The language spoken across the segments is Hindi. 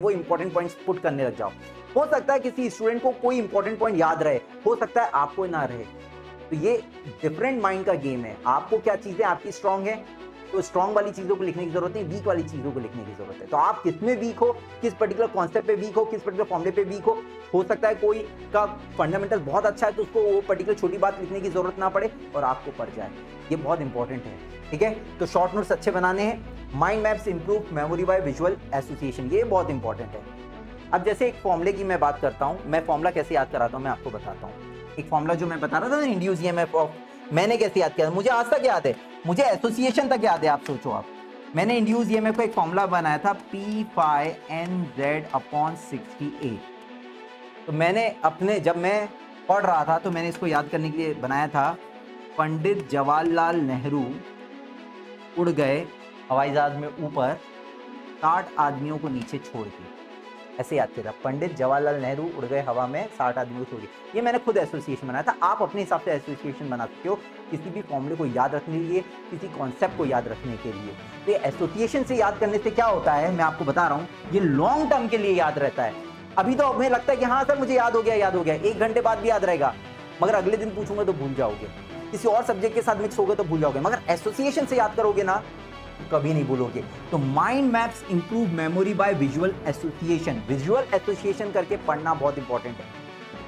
वो इंपॉर्टेंट पॉइंट्स पुट करने लग जाओ। हो सकता है किसी स्टूडेंट को कोई इंपॉर्टेंट पॉइंट याद रहे, हो सकता है आपको ना रहे। तो ये डिफरेंट माइंड का गेम है। आपको क्या चीजें आपकी स्ट्रांग है, तो स्ट्रांग वाली चीजों को लिखने की जरूरत है, वीक वाली चीजों को लिखने की जरूरत है। तो आप किसमें वीक हो, किस पर्टिकुलर कॉन्सेप्ट पे वीक हो, किस पर्टिकुलर फॉर्मूले पे वीक हो सकता है कोई का फंडामेंटल बहुत अच्छा है तो उसको वो पर्टिकुलर छोटी बात लिखने की जरूरत ना पड़े और आपको पड़ जाए। ये बहुत इंपॉर्टेंट है, ठीक है। तो शॉर्ट नोट्स अच्छे बनाने हैं। Mind maps improve memory by visual association, ये बहुत इंपॉर्टेंट है। अब जैसे एक फॉर्मूले की मैं बात करता हूँ, मैं फॉर्मूला कैसे याद कराता हूँ मैं आपको बताता हूँ। एक फॉर्मूला जो मैं बता रहा था इंड्यूस ईएमएफ ऑफ, मैंने कैसे याद किया, मुझे आज तक याद है, मुझे एसोसिएशन तक याद है। आप सोचो, आप मैंने इंड्यूस ईएमएफ को एक फॉर्मूला बनाया था P phi NZ/68। तो मैंने अपने जब मैं पढ़ रहा था तो मैंने इसको याद करने के लिए बनाया था, पंडित जवाहरलाल नेहरू उड़ गए हवाई जहाज में ऊपर 60 आदमियों को नीचे छोड़ के, ऐसे याद किया था। पंडित जवाहरलाल नेहरू उड़ गए हवा में 60 आदमियों को छोड़ के। ये मैंने खुद एसोसिएशन बनाया था। आप अपने हिसाब से एसोसिएशन बना सकते हो किसी भी फॉर्मूले को याद रखने के लिए, किसी कॉन्सेप्ट को याद रखने के लिए। तो ये एसोसिएशन से याद करने से क्या होता है मैं आपको बता रहा हूँ, ये लॉन्ग टर्म के लिए याद रहता है। अभी तो हमें लगता है कि हाँ सर मुझे याद हो गया, 1 घंटे बाद भी याद रहेगा, मगर अगले दिन पूछूंगा तो भूल जाओगे, किसी और सब्जेक्ट के साथ मिक्स हो गए तो भूल जाओगे, मगर एसोसिएशन से याद करोगे ना कभी नहीं भूलोगे। तो mind maps improve memory by visual association, visual association करके पढ़ना बहुत इंपॉर्टेंट है।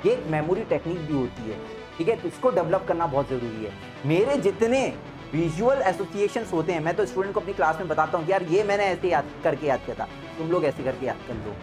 ये एक मेमोरी टेक्निक भी होती है, ठीक है, तो इसको डेवलप करना बहुत जरूरी है। मेरे जितने विजुअल एसोसिएशन होते हैं मैं तो स्टूडेंट को अपनी क्लास में बताता हूँ कि यार ये मैंने ऐसे याद करके याद किया था, तुम लोग ऐसे करके याद कर लो।